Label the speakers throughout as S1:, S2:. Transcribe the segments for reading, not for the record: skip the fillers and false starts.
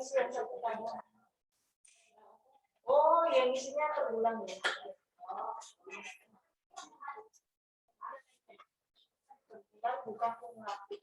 S1: isi yang satu tanya. Oh, yang isinya terulang ya. Bukan pengapi.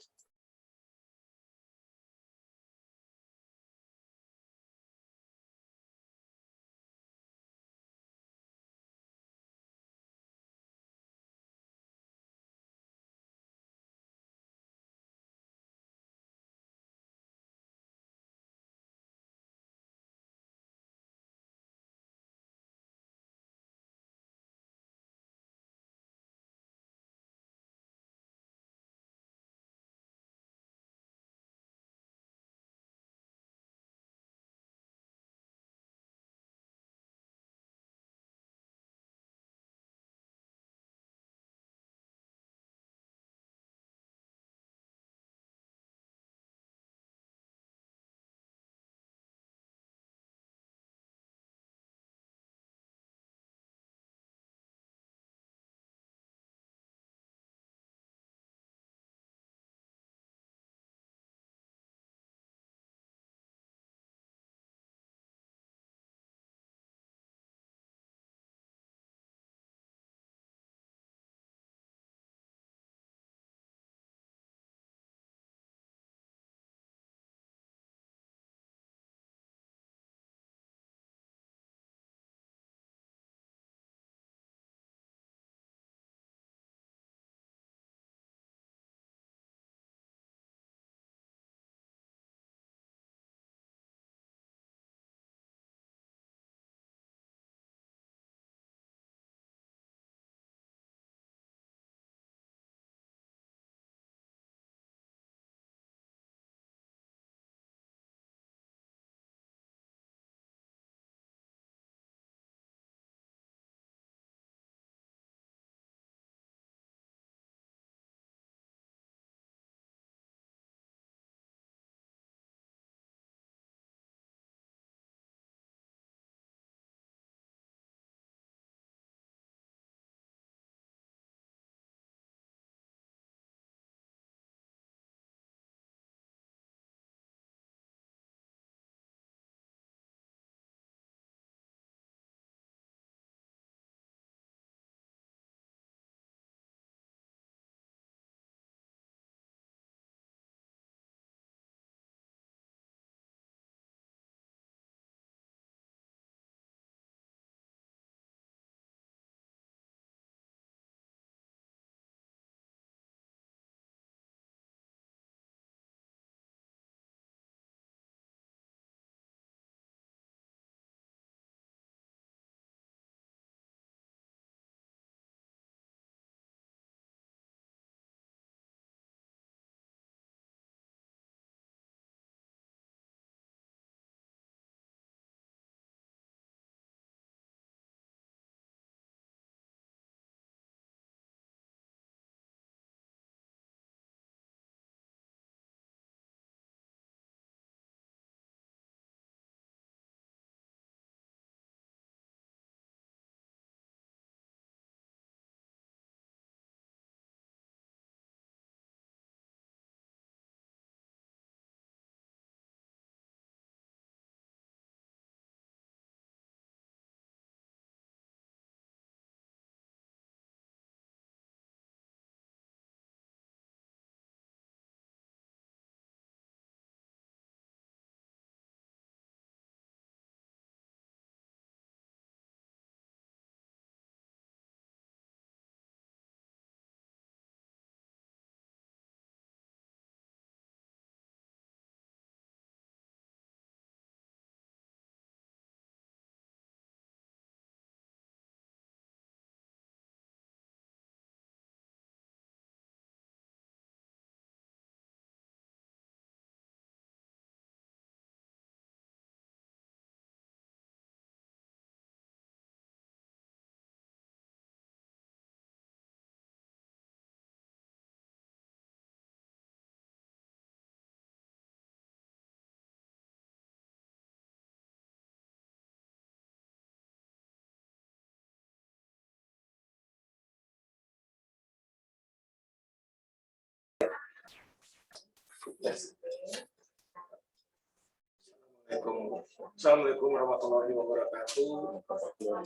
S2: Assalamualaikum warahmatullahi wabarakatuh.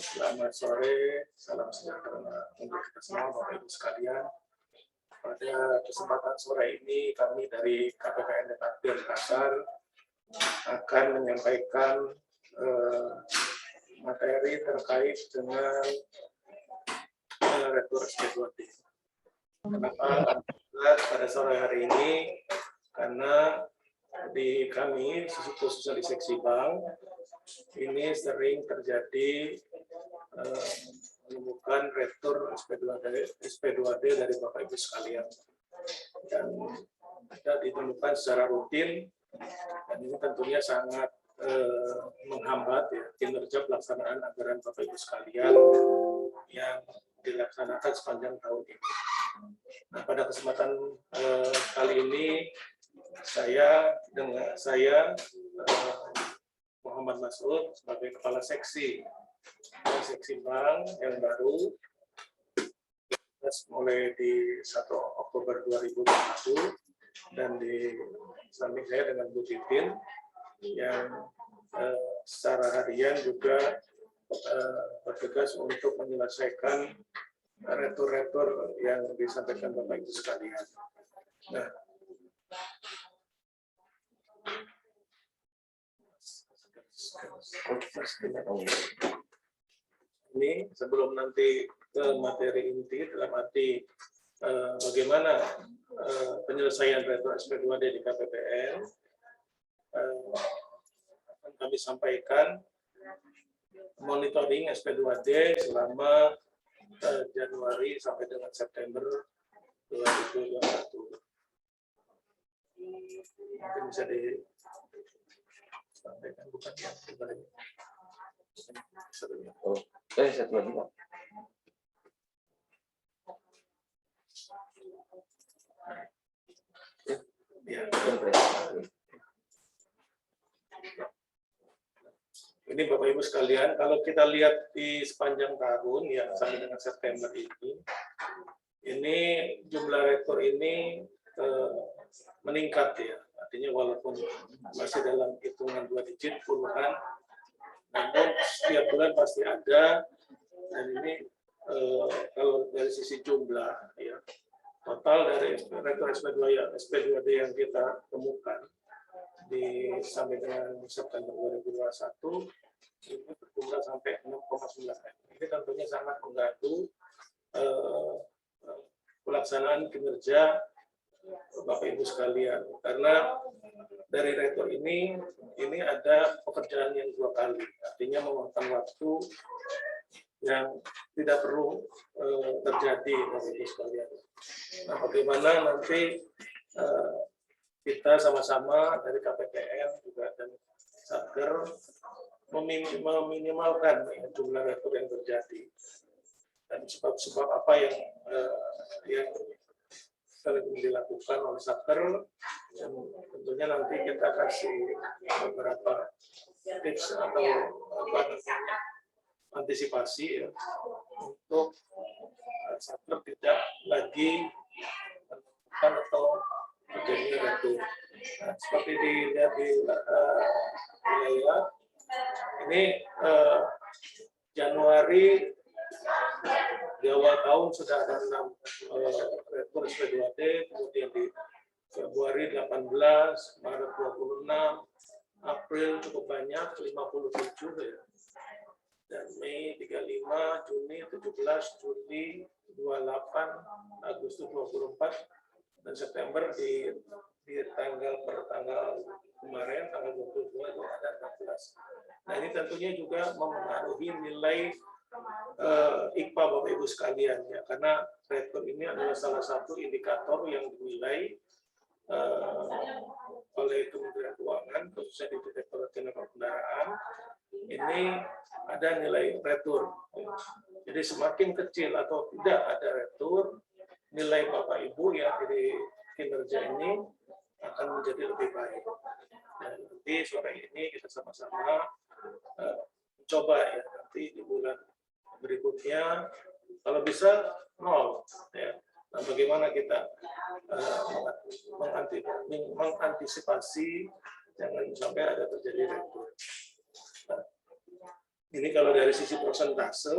S2: Selamat sore, salam sejahtera untuk kita semua, Bapak Ibu sekalian. Pada kesempatan sore ini kami dari KPPN Departemen Makassar akan menyampaikan materi terkait dengan Rektor SP2D. Kenapa pada sore hari ini? Karena di kami, khususnya di seksi bank, ini sering terjadi menemukan rektor SP2D dari Bapak Ibu sekalian. Dan tidak ditemukan secara rutin, dan ini tentunya sangat menghambat ya, kinerja pelaksanaan anggaran Bapak Ibu sekalian yang dilaksanakan sepanjang tahun ini. Nah, pada kesempatan kali ini saya Muhammad Masud sebagai kepala seksi bank yang baru mulai di 1 Oktober 2021 dan di samping saya dengan Bu Titin yang secara harian juga bertugas untuk menyelesaikan rektor-rektor yang disampaikan Bapak Ibu sekalian. Nah, ini sebelum nanti ke materi inti dalam arti bagaimana penyelesaian rektor SP2D di KPPN, akan kami sampaikan monitoring SP2D selama Januari sampai dengan September 2021. Mungkin bisa disampaikan, bukan ya? Satu lagi, Pak. Ya. Ini Bapak Ibu sekalian, kalau kita lihat di sepanjang tahun ya sampai dengan September ini jumlah rektor ini meningkat ya. Artinya walaupun masih dalam hitungan 2 digit puluhan, namun setiap bulan pasti ada. Dan ini kalau dari sisi jumlah ya, total dari rektor SP2D yang kita temukan sampai dengan September 2021 ini berjumlah sampai 6,9. Ini tentunya sangat mengganggu pelaksanaan kinerja Bapak Ibu sekalian, karena dari rektor ini ada pekerjaan yang 2 kali, artinya memakan waktu yang tidak perlu terjadi Bapak Ibu sekalian. Nah, bagaimana nanti kita sama-sama dari KPPN juga dan Satker meminimalkan jumlah rektor yang terjadi dan sebab-sebab apa yang dilakukan oleh Satker, dan tentunya nanti kita kasih beberapa tips atau antisipasi ya, untuk Satker tidak lagi menemukan atau terjadi rektor. Nah, seperti dilihat di wilayah ini Januari di awal tahun sudah ada 6 rektor SP2D, kemudian di Februari 18, Maret 26, April cukup banyak 57 ya. Dan Mei 35, Juni 17, Juli 28, Agustus 24, dan September di tanggal kemarin tanggal 22 itu ada 14. Nah, ini tentunya juga memengaruhi nilai IKPA Bapak Ibu sekalian ya, karena rektor ini adalah salah satu indikator yang dinilai oleh Kementerian Keuangan, khususnya di Direktorat Jenderal Kendaraan. Ini ada nilai rektor. Jadi semakin kecil atau tidak ada rektor, nilai Bapak Ibu ya dari kinerja ini akan menjadi lebih baik. Dan nanti sore ini kita sama-sama coba ya, nanti di bulan berikutnya kalau bisa 0 ya. Nah, bagaimana kita mengantisipasi jangan sampai ada terjadi retur. Nah, ini kalau dari sisi persentase,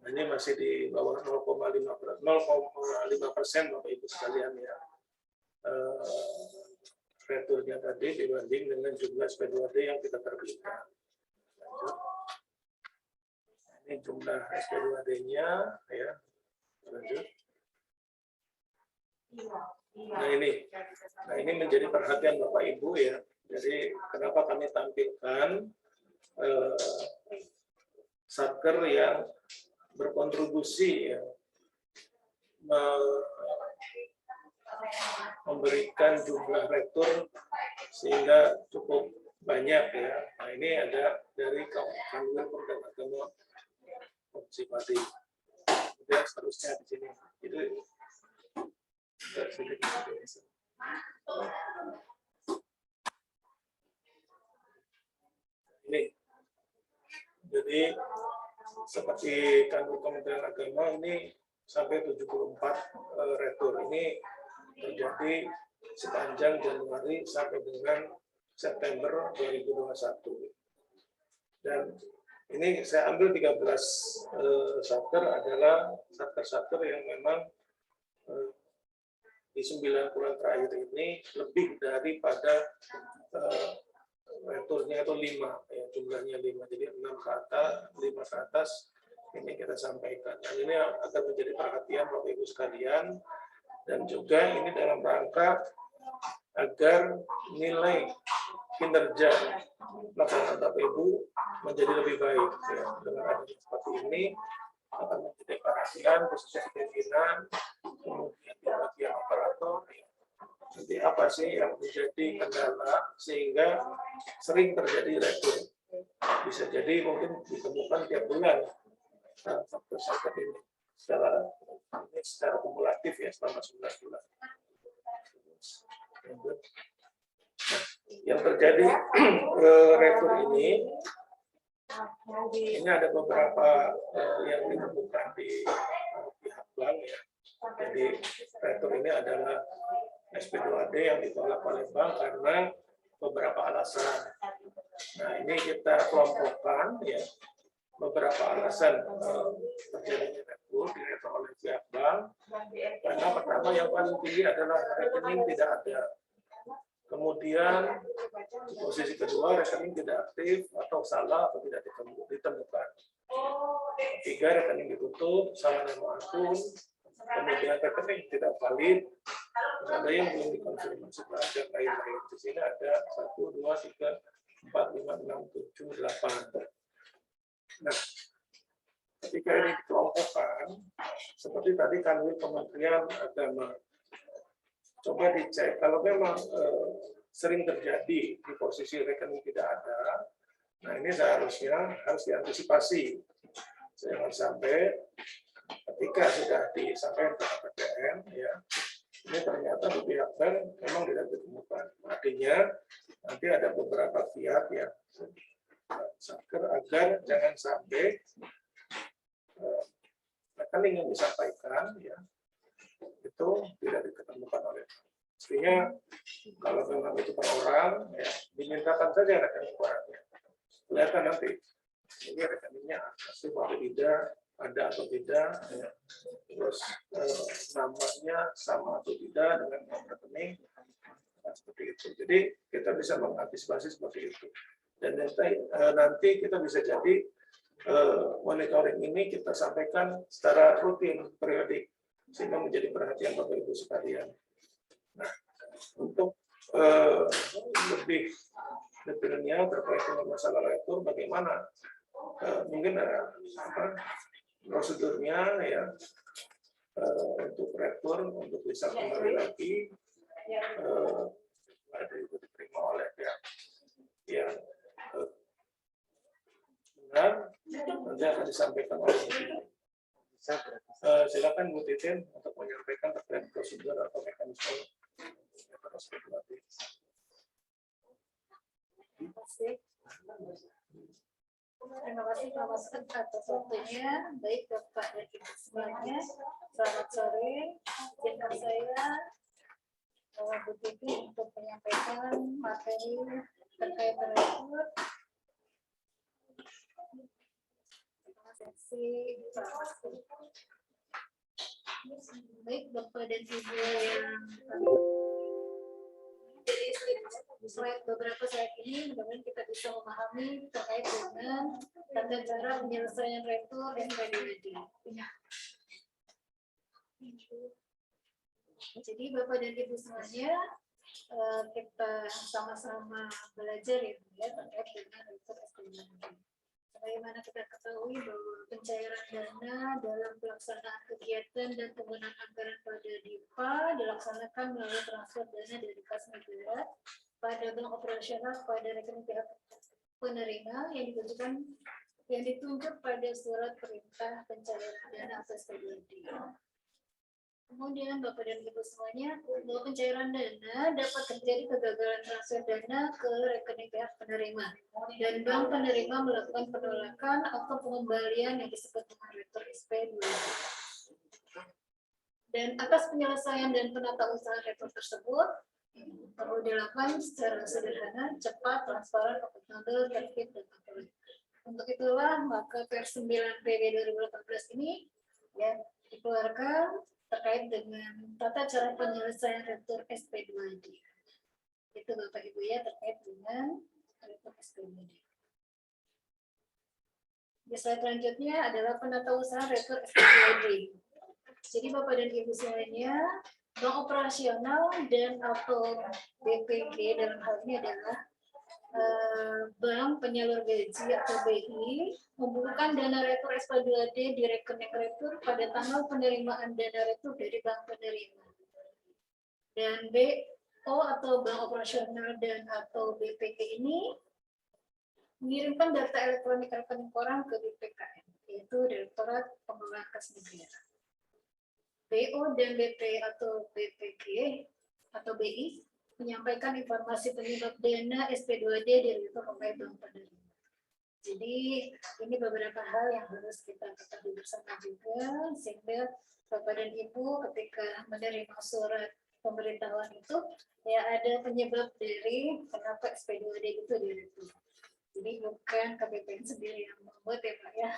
S2: ini masih di bawah 0,5% Bapak Ibu sekalian ya. Returnya tadi dibanding dengan jumlah SP2D yang kita terbitkan. Lanjut. Ini jumlah SP2D-nya ya. Lanjut. Nah ini menjadi perhatian Bapak Ibu ya. Jadi kenapa kami tampilkan satker yang berkontribusi ya, memberikan jumlah retur sehingga cukup banyak ya. Nah ini ada dari Kanwil Pemda Agama Provinsi Pati. Kemudian seterusnya di sini. Itu ini. Jadi seperti Kanwil Kementerian Agama ini sampai 74 retur ini terjadi sepanjang Januari sampai dengan September 2021. Dan ini saya ambil 13 satker adalah satker-satker yang memang di 9 bulan terakhir ini lebih daripada returnya itu 5, ya, jumlahnya 5, jadi 6 ke atas, 5 ke atas, ini kita sampaikan. Dan ini akan menjadi perhatian Bapak Ibu sekalian, dan juga ini dalam rangka agar nilai kinerja pelaksanaan Bapak Ibu menjadi lebih baik. Ya. Dengan adanya seperti ini akan menjadi perhatian khususnya pimpinan, kemudian di bagian operator. Ya. Jadi apa sih yang menjadi kendala sehingga sering terjadi retur? Bisa jadi mungkin ditemukan tiap bulan faktor-faktor ini secara kumulatif ya selama 11 bulan. Yang terjadi retur ini ada beberapa yang ditemukan di pihak bank ya. Jadi retur ini adalah SP2D yang ditolak oleh bank karena beberapa alasan. Nah ini kita kelompokkan ya, beberapa alasan terjadinya retur diretur oleh pihak bank. Karena pertama yang paling tinggi adalah rekening tidak ada. Kemudian posisi kedua rekening tidak aktif atau salah atau tidak ditemukan. Ketiga rekening ditutup, salah nama akun. Kemudian rekening tidak valid. Ada yang belum dikonfirmasi ada lain-lain. Di sini ada 1, 2, 3, 4, 5, 6, 7, 8. Nah, ketika ini dikelompokkan, seperti tadi Kanwil Kementerian Agama, coba dicek kalau memang sering terjadi di posisi rekening tidak ada. Nah ini seharusnya harus diantisipasi. Jangan sampai ketika sudah disampaikan ke KPPN, ya, ini ternyata di pihak bank memang tidak ditemukan. Artinya nanti ada beberapa pihak yang satker agar jangan sampai rekening yang disampaikan ya itu tidak diketemukan oleh. Mestinya kalau memang itu per orang, ya, dimintakan saja rekening orangnya. Kelihatan nanti ini rekeningnya asli atau tidak, ada atau tidak, ya. Terus namanya sama atau tidak dengan nomor rekening, nah, seperti itu. Jadi kita bisa mengantisipasi seperti itu. Dan nanti kita bisa jadi monitoring ini kita sampaikan secara rutin, periodik, sehingga menjadi perhatian Bapak Ibu sekalian. Nah, untuk lebih detailnya terkait dengan masalah retur, bagaimana mungkin prosedurnya ya untuk retur untuk bisa kembali lagi ada itu diterima oleh pihak yang benar, nanti akan disampaikan oleh silakan Bu Titin untuk menyampaikan terkait prosedur atau mekanisme spekulasi.
S3: Terima kasih Pak Mas atas waktunya. Baik Bapak dan Ibu semuanya, selamat sore. Izinkan saya Bu Titi untuk menyampaikan materi terkait rekrut sesi pramastik. Baik Bapak dan Ibu yang dari beberapa slide ini mudah-mudahan kita bisa memahami terkait dengan tata cara penyelesaian retur SPDWD. Jadi Bapak dan Ibu semuanya kita sama-sama belajar ya terkait dengan retur SPDWD. Sebagaimana kita ketahui bahwa pencairan dana dalam pelaksanaan kegiatan dan penggunaan anggaran pada DIPA dilaksanakan melalui transfer dana dari kas negara pada bank operasional pada rekening pihak penerima yang ditunjuk pada surat perintah pencairan dana atau SPDWD. Kemudian Bapak dan Ibu semuanya, bahwa pencairan dana dapat terjadi kegagalan transfer dana ke rekening pihak penerima dan bank penerima melakukan penolakan atau pengembalian yang disebut dengan retur SP2. Dan atas penyelesaian dan penata usaha retur tersebut perlu dilakukan secara sederhana, cepat, transparan, akuntabel, tertib, dan akurat. Untuk itulah maka Pers 9 PW 2018 ini ya dikeluarkan terkait dengan tata cara penyelesaian retur SP2D. Itu Bapak Ibu ya terkait dengan retur SP2D. Di slide selanjutnya adalah penata usaha retur SP2D. Jadi Bapak dan Ibu semuanya, bank operasional dan atau BPG dalam hal ini adalah bank penyalur gaji atau BI membukukan dana retur SP2D di rekening retur pada tanggal penerimaan dana retur dari bank penerima. Dan BO atau bank operasional dan atau BPG ini mengirimkan data elektronik rekening orang ke BPKN, yaitu Direktorat Pengelolaan Kas Negara. BO dan BP atau BPG atau BI menyampaikan informasi penyebab dana SP2D di retur oleh bank penerima. Jadi ini beberapa hal yang harus kita ketahui bersama juga, sehingga Bapak dan Ibu ketika menerima surat pemberitahuan itu ya ada penyebab dari kenapa SP2D itu di retur. Jadi bukan KPPN sendiri yang membuat ya Pak ya.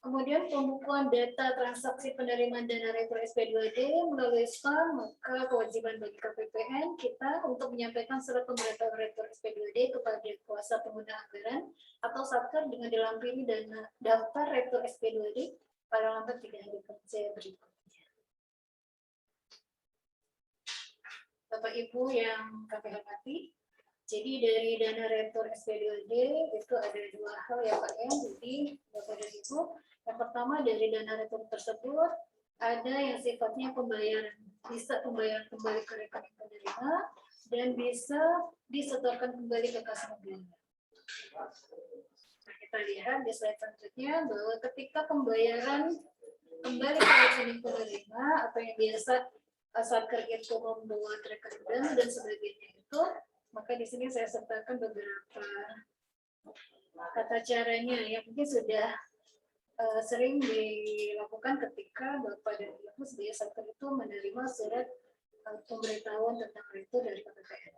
S3: Kemudian pembukuan data transaksi penerimaan dana retur SP2D melalui SPAN, maka kewajiban bagi KPPN kita untuk menyampaikan surat pemberitahuan retur SP2D kepada kuasa pengguna anggaran atau Satker dengan dilampiri dana daftar retur SP2D pada lambat 3 hari kerja berikutnya. Bapak Ibu yang kami hormati, jadi dari dana retur SP2D itu ada 2 hal ya Pak ya. Jadi Bapak dan Ibu, yang pertama dari dana retur tersebut ada yang sifatnya pembayaran, bisa pembayaran kembali ke rekening penerima dan bisa disetorkan kembali ke kas negara. Nah, kita lihat di slide selanjutnya bahwa ketika pembayaran kembali ke rekening penerima atau yang biasa Satker itu membuat rekening dan sebagainya itu, maka di sini saya sertakan beberapa tata caranya yang mungkin sudah sering dilakukan ketika Bapak dan Ibu sebagai Satker itu menerima surat pemberitahuan tentang retur dari KPPN.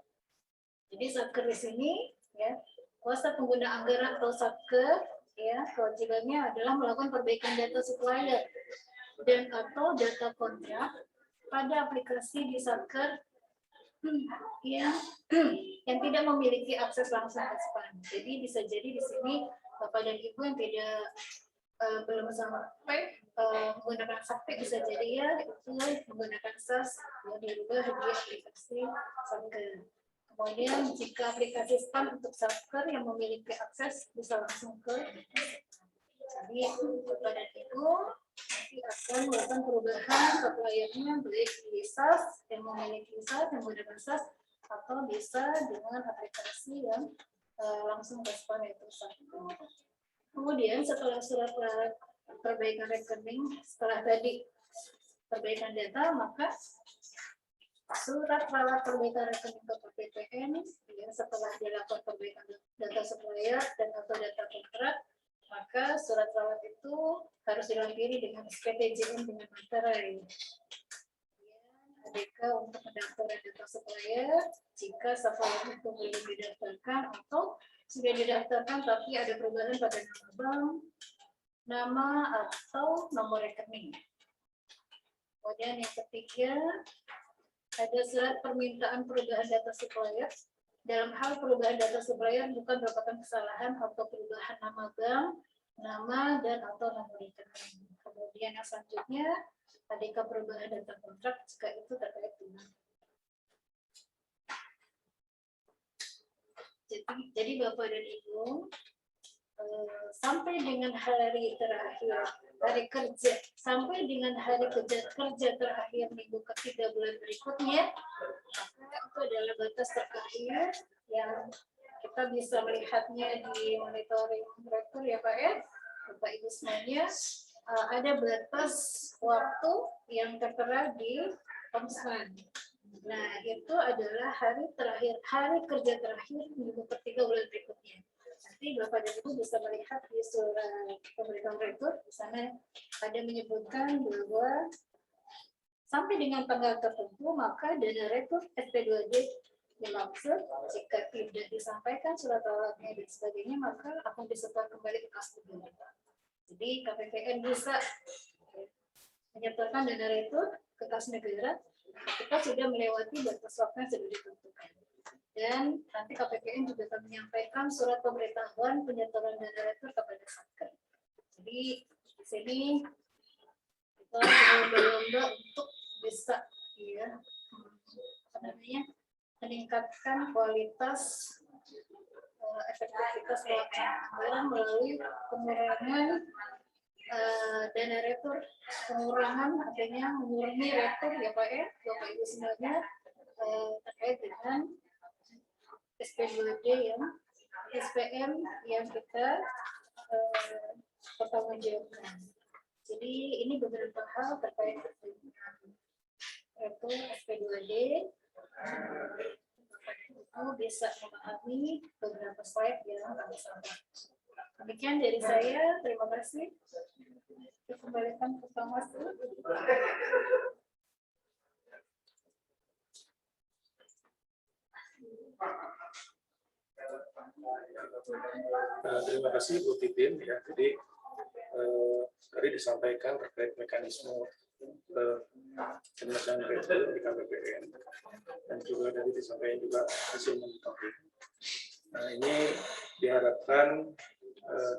S3: Jadi Satker di sini ya, kuasa pengguna anggaran atau Satker ya, kewajibannya adalah melakukan perbaikan data supplier dan atau data kontrak pada aplikasi di Satker yang tidak memiliki akses langsung ke SPAN. Jadi bisa jadi di sini Bapak dan Ibu yang tidak belum sampai menggunakan Sakti bisa jadi ya itu menggunakan SAS yang dirubah di aplikasi Satker. Kemudian jika aplikasi SPAN untuk Satker yang memiliki akses bisa langsung ke. Jadi Bapak dan Ibu nanti akan melakukan perubahan suppliernya baik di SAS yang memiliki SAS yang menggunakan SAS atau bisa dengan aplikasi yang langsung ke SPAN yaitu Satker. Kemudian setelah surat perbaikan rekening, setelah tadi perbaikan data, maka surat rawat perbaikan rekening ke KPPN ya, setelah dilakukan perbaikan data supplier dan atau data kontrak, maka surat rawat itu harus dilampiri dengan SPTJM dengan materai. ADK untuk pendaftaran data supplier jika supplier itu belum didaftarkan atau sudah didaftarkan tapi ada perubahan pada nama bank, nama atau nomor rekening. Kemudian yang ketiga, ada surat permintaan perubahan data supplier. Dalam hal perubahan data supplier bukan merupakan kesalahan atau perubahan nama bank, nama dan atau nomor rekening. Kemudian yang selanjutnya, ADK perubahan data kontrak jika itu terkait dengan. Jadi Bapak dan Ibu, sampai dengan hari terakhir hari kerja, sampai dengan hari kerja terakhir minggu ketiga bulan berikutnya, maka itu adalah batas terakhir yang kita bisa melihatnya di monitoring rektor ya Pak ya, Bapak Ibu semuanya. Ada batas waktu yang tertera di Omsman. Nah, itu adalah hari kerja terakhir minggu ketiga bulan berikutnya. Nanti Bapak dan Ibu bisa melihat di surat pemberitahuan rektor, di sana ada menyebutkan bahwa sampai dengan tanggal tertentu maka dana rektor SP2D dimaksud jika tidak disampaikan surat tolaknya dan sebagainya maka akan disetor kembali ke kas negara. Jadi KPPN bisa menyetorkan dana rektor ke kas negara kita sudah melewati batas waktu yang sudah ditentukan. Dan nanti KPPN juga akan menyampaikan surat pemberitahuan penyetoran dana rektor kepada Satker. Jadi di sini kita berlomba-lomba untuk bisa ya meningkatkan kualitas efektivitas pelaksanaan melalui pengurangan dana rektor, pengurangan artinya mengurangi rektor ya Pak ya, Bapak Ibu semuanya terkait dengan SP2D yang SPM yang kita pertanggungjawabkan. Jadi ini beberapa hal terkait dengan rektor SP2D. Kamu bisa memahami beberapa slide yang kami sampaikan. Demikian dari saya, terima kasih. Saya kembalikan ke Pak Mas.
S2: Terima kasih Bu Titin ya. Jadi tadi disampaikan terkait mekanisme penyelesaian rektor di KPPN dan juga tadi disampaikan juga hasil monitoring. Nah ini diharapkan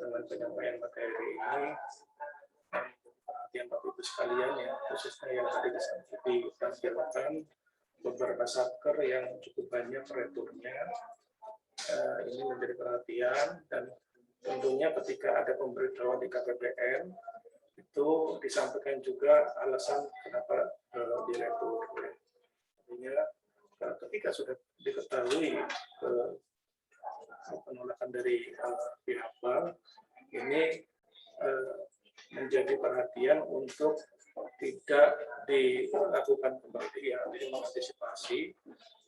S2: dengan penyampaian materi ini perhatian Bapak Ibu sekalian ya, khususnya yang tadi ditampilkan beberapa satker yang cukup banyak rektornya, ini menjadi perhatian dan tentunya ketika ada pemberitahuan di KPPN itu disampaikan juga alasan kenapa direktur. Artinya ketika sudah diketahui penolakan dari pihak bank, ini menjadi perhatian untuk tidak dilakukan kembali ya, untuk mengantisipasi.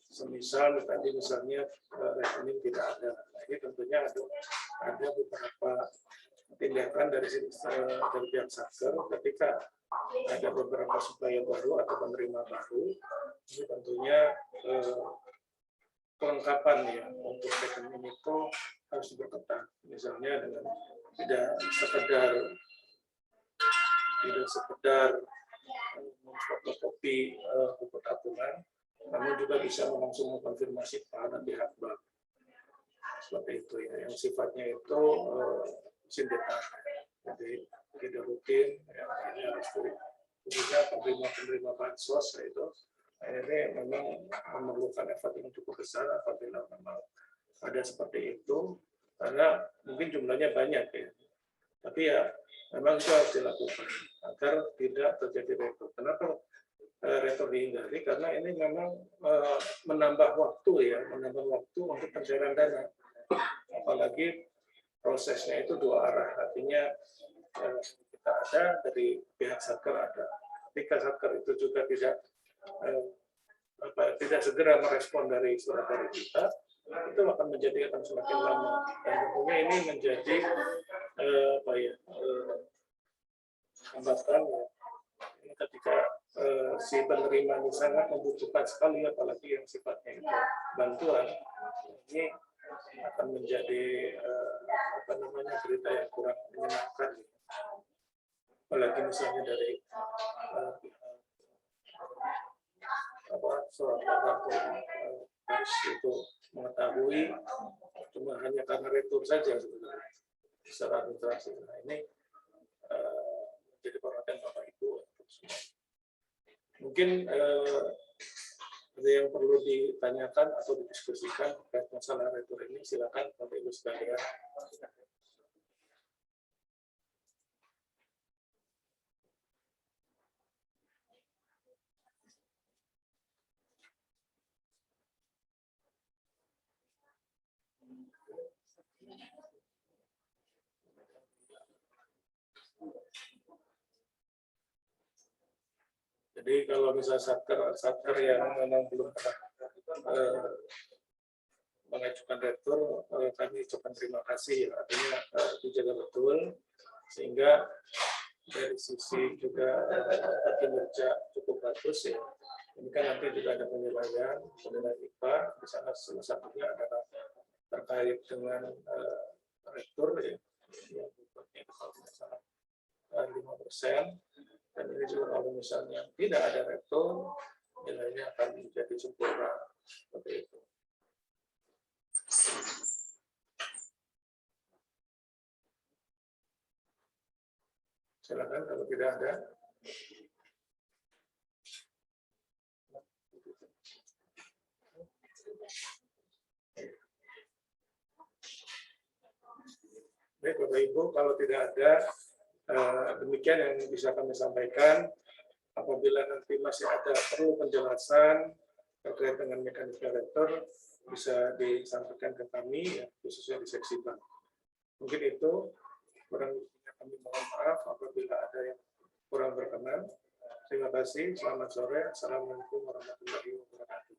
S2: Semisal tadi misalnya rekening tidak ada, nah, ini tentunya ada beberapa tindakan dari pihak Satker ketika ada beberapa supplier baru atau penerima baru, ini tentunya kelengkapan ya untuk rekening itu harus diperketat. Misalnya dengan tidak sekedar memfotokopi buku tabungan, namun juga bisa langsung mengkonfirmasi kepada pihak bank. Seperti itu ya, yang sifatnya itu sindiran, jadi tidak rutin, ya, ini harus khususnya penerima bansos itu. Ini memang memerlukan effort yang cukup besar apabila memang ada seperti itu, karena mungkin jumlahnya banyak ya. Tapi ya memang itu harus dilakukan agar tidak terjadi rekor. Kenapa rekor dihindari? Karena ini memang menambah waktu ya, menambah waktu untuk pencairan dana. Apalagi prosesnya itu dua arah, artinya kita ada dari pihak Satker ada. Ketika Satker itu juga tidak segera merespon dari surat dari kita, itu akan semakin lama. Dan tentunya ini menjadi hambatan ya. Ini ketika si penerima ini sangat membutuhkan sekali, apalagi yang sifatnya itu bantuan, ini akan menjadi berita yang kurang menyenangkan. Apalagi misalnya dari surat kabar harus itu mengetahui cuma hanya karena retur saja sebenarnya secara administrasi. Nah, ini menjadi perhatian Bapak Ibu. Mungkin ada yang perlu ditanyakan atau didiskusikan terkait masalah retur ini, silakan Bapak Ibu sekalian. Jadi kalau misalnya satker yang memang belum pernah mengajukan retur, kami ucapkan terima kasih. Artinya dijaga betul, sehingga dari sisi juga kinerja cukup bagus ya. Ini kan nanti juga ada penilaian IPA, di sana salah satunya adalah terkait dengan retur ya, yang kalau tidak salah 5%. Dan ini juga kalau misalnya tidak ada retur, nilainya akan menjadi sempurna seperti itu. Silakan kalau tidak ada. Baik Bapak Ibu, kalau tidak ada, demikian yang bisa kami sampaikan. Apabila nanti masih ada perlu penjelasan terkait dengan mekanisme retur, bisa disampaikan ke kami, ya, khususnya di seksi bank. Mungkin itu, kurang lebihnya kami mohon maaf apabila ada yang kurang berkenan. Terima kasih, selamat sore. Assalamualaikum warahmatullahi wabarakatuh.